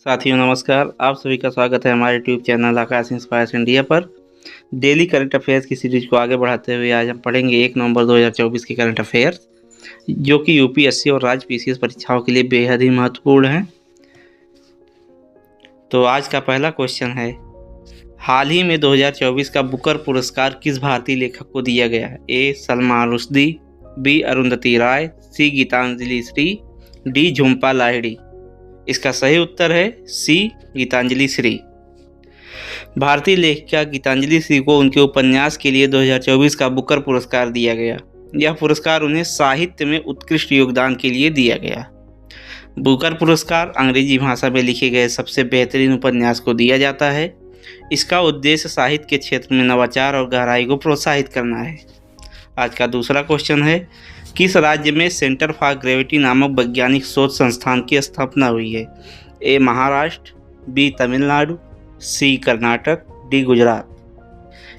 साथियों नमस्कार, आप सभी का स्वागत है हमारे यूट्यूब चैनल आकाश इंस्पायर्स इंडिया पर। डेली करंट अफेयर्स की सीरीज को आगे बढ़ाते हुए आज हम पढ़ेंगे 1 नवंबर 2024 के करंट अफेयर्स, जो कि यूपीएससी और राज्य पीसीएस परीक्षाओं के लिए बेहद ही महत्वपूर्ण हैं। तो आज का पहला क्वेश्चन है, हाल ही में 2024 का बुकर पुरस्कार किस भारतीय लेखक को दिया गया है? ए. सलमान रुश्दी, बी. अरुंधति राय, सी. गीतांजलि श्री, डी. झुम्पा लाहिड़ी। इसका सही उत्तर है सी. गीतांजलि श्री। भारतीय लेखिका गीतांजलि श्री को उनके उपन्यास के लिए 2024 का बुकर पुरस्कार दिया गया। यह पुरस्कार उन्हें साहित्य में उत्कृष्ट योगदान के लिए दिया गया। बुकर पुरस्कार अंग्रेजी भाषा में लिखे गए सबसे बेहतरीन उपन्यास को दिया जाता है। इसका उद्देश्य साहित्य के क्षेत्र में नवाचार और गहराई को प्रोत्साहित करना है। आज का दूसरा क्वेश्चन है, किस राज्य में सेंटर फॉर ग्रेविटी नामक वैज्ञानिक शोध संस्थान की स्थापना हुई है? ए. महाराष्ट्र, बी. तमिलनाडु, सी. कर्नाटक, डी. गुजरात।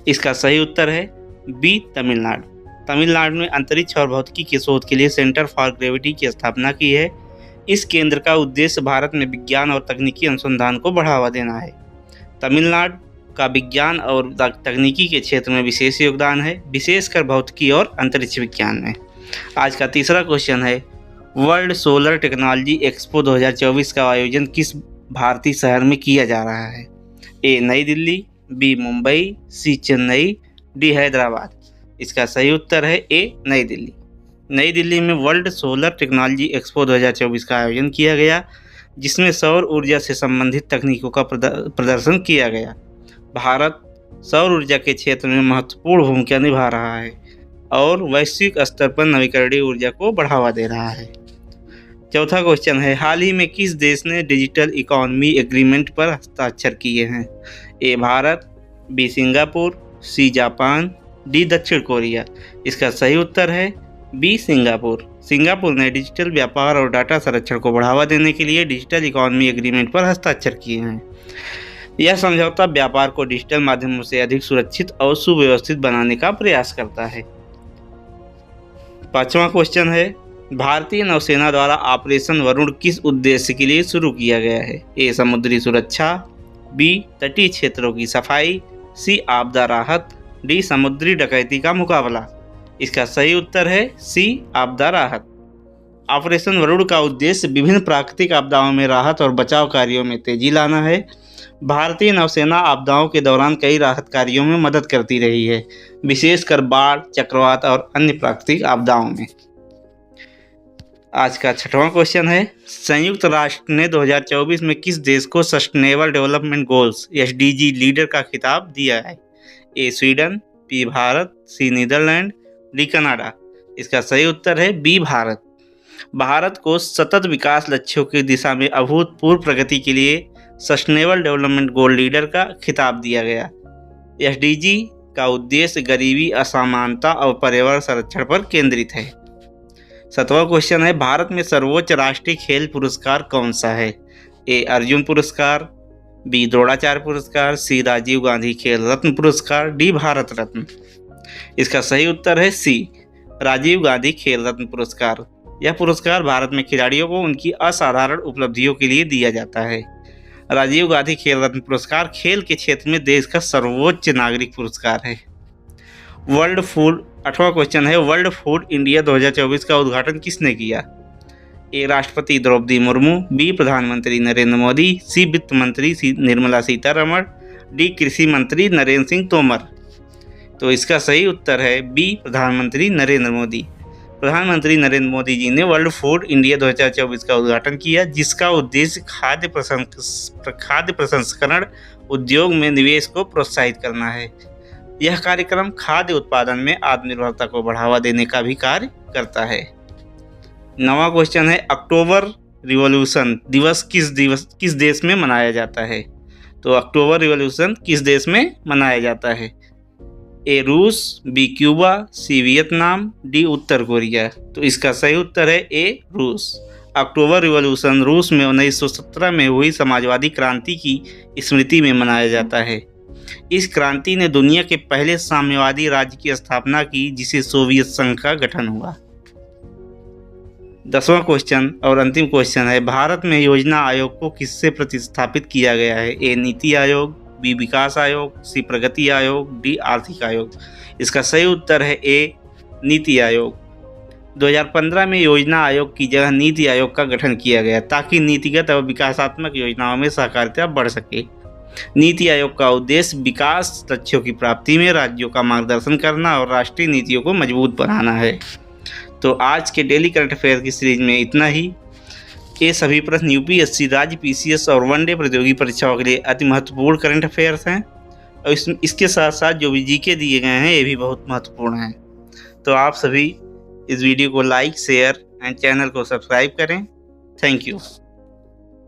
इसका सही उत्तर है बी. तमिलनाडु। तमिलनाडु में अंतरिक्ष और भौतिकी के शोध के लिए सेंटर फॉर ग्रेविटी की स्थापना की है। इस केंद्र का उद्देश्य भारत में विज्ञान और तकनीकी अनुसंधान को बढ़ावा देना है। तमिलनाडु का विज्ञान और तकनीकी के क्षेत्र में विशेष योगदान है, विशेषकर भौतिकी और अंतरिक्ष विज्ञान में। आज का तीसरा क्वेश्चन है, वर्ल्ड सोलर टेक्नोलॉजी एक्सपो 2024 का आयोजन किस भारतीय शहर में किया जा रहा है? ए. नई दिल्ली, बी. मुंबई, सी. चेन्नई, डी. हैदराबाद। इसका सही उत्तर है ए. नई दिल्ली। नई दिल्ली में वर्ल्ड सोलर टेक्नोलॉजी एक्सपो 2024 का आयोजन किया गया, जिसमें सौर ऊर्जा से संबंधित तकनीकों का प्रदर्शन किया गया। भारत सौर ऊर्जा के क्षेत्र में महत्वपूर्ण भूमिका निभा रहा है और वैश्विक स्तर पर नवीकरणीय ऊर्जा को बढ़ावा दे रहा है। चौथा क्वेश्चन है, हाल ही में किस देश ने डिजिटल इकोनॉमी एग्रीमेंट पर हस्ताक्षर किए हैं? A. Bharat, B. Singapore, C. Japan, D. दक्षिण कोरिया। इसका सही उत्तर है बी. सिंगापुर। सिंगापुर ने डिजिटल व्यापार और डाटा संरक्षण को बढ़ावा देने के लिए डिजिटल इकोनॉमी एग्रीमेंट पर हस्ताक्षर किए हैं। यह समझौता व्यापार को डिजिटल माध्यमों से अधिक सुरक्षित और सुव्यवस्थित बनाने का प्रयास करता है। पांचवा क्वेश्चन है, भारतीय नौसेना द्वारा ऑपरेशन वरुण किस उद्देश्य के लिए शुरू किया गया है? ए. समुद्री सुरक्षा, बी. तटीय क्षेत्रों की सफाई, सी. आपदा राहत, डी. समुद्री डकैती का मुकाबला। इसका सही उत्तर है सी. आपदा राहत। ऑपरेशन वरुण का उद्देश्य विभिन्न प्राकृतिक आपदाओं में राहत और बचाव कार्यों में तेजी लाना है। भारतीय नौसेना आपदाओं के दौरान कई राहत कार्यों में मदद करती रही है, विशेषकर बाढ़, चक्रवात और अन्य प्राकृतिक आपदाओं में। आज का छठवां क्वेश्चन है, संयुक्त राष्ट्र ने 2024 में किस देश को sustainable development goals (SDG) leader का खिताब दिया है? A. Sweden, B. Bharat, C. Netherland, D. Canada. इसका सही उत्तर है बी. भारत। भारत को सतत विकास लक्ष्यों की दिशा में अभूतपूर्व प्रगति के लिए सस्टेनेबल डेवलपमेंट गोल लीडर का खिताब दिया गया। SDG का उद्देश्य गरीबी, असमानता और पर्यावरण संरक्षण पर केंद्रित है। सातवां क्वेश्चन है, भारत में सर्वोच्च राष्ट्रीय खेल पुरस्कार कौन सा है? ए. अर्जुन पुरस्कार, बी. द्रोणाचार्य पुरस्कार, सी. राजीव गांधी खेल रत्न पुरस्कार, डी. भारत रत्न। इसका सही उत्तर है सी. राजीव गांधी खेल रत्न पुरस्कार। यह पुरस्कार भारत में खिलाड़ियों को उनकी असाधारण उपलब्धियों के लिए दिया जाता है। राजीव गांधी खेल रत्न पुरस्कार खेल के क्षेत्र में देश का सर्वोच्च नागरिक पुरस्कार है। आठवां क्वेश्चन है, वर्ल्ड फूड इंडिया 2024 का उद्घाटन किसने किया? ए. राष्ट्रपति द्रौपदी मुर्मू, बी. प्रधानमंत्री नरेंद्र मोदी, सी. वित्त मंत्री निर्मला सीतारमण, डी. कृषि मंत्री नरेंद्र सिंह तोमर। तो इसका सही उत्तर है बी. प्रधानमंत्री नरेंद्र मोदी। प्रधानमंत्री नरेंद्र मोदी जी ने वर्ल्ड फूड इंडिया 2024 का उद्घाटन किया, जिसका उद्देश्य खाद्य प्रसंस्करण उद्योग में निवेश को प्रोत्साहित करना है। यह कार्यक्रम खाद्य उत्पादन में आत्मनिर्भरता को बढ़ावा देने का भी कार्य करता है। 9वां क्वेश्चन है, अक्टूबर रिवॉल्यूशन दिवस किस देश में मनाया जाता है? तो अक्टूबर रिवॉल्यूशन किस देश में मनाया जाता है? ए. रूस, B. Cuba, C. Vietnam, D. उत्तर कोरिया। तो इसका सही उत्तर है ए. रूस। अक्टूबर रिवॉल्यूशन रूस में 1917 में हुई समाजवादी क्रांति की स्मृति में मनाया जाता है। इस क्रांति ने दुनिया के पहले साम्यवादी राज्य की स्थापना की, जिसे सोवियत संघ का गठन हुआ। 10वां क्वेश्चन और अंतिम क्वेश्चन है, भारत में योजना आयोग को किससे प्रतिस्थापित किया गया है? ए नीति आयोग, बी विकास आयोग, सी प्रगति आयोग, डी आर्थिक आयोग। इसका सही उत्तर है ए नीति आयोग। 2015 में योजना आयोग की जगह नीति आयोग का गठन किया गया ताकि नीतिगत और विकासात्मक योजनाओं में सहकारिता बढ़ सके। नीति आयोग का उद्देश्य विकास लक्ष्यों की प्राप्ति में राज्यों का मार्गदर्शन करना और राष्ट्रीय नीतियों को मजबूत बनाना है। तो आज के डेली करंट अफेयर की सीरीज में इतना ही। ये सभी प्रश्न यूपीएससी, राज्य पीसीएस और वनडे प्रतियोगी परीक्षाओं के लिए अति महत्वपूर्ण करंट अफेयर्स हैं और इसके साथ साथ जो भी जीके दिए गए हैं ये भी बहुत महत्वपूर्ण हैं। तो आप सभी इस वीडियो को लाइक, शेयर एंड चैनल को सब्सक्राइब करें। Thank you.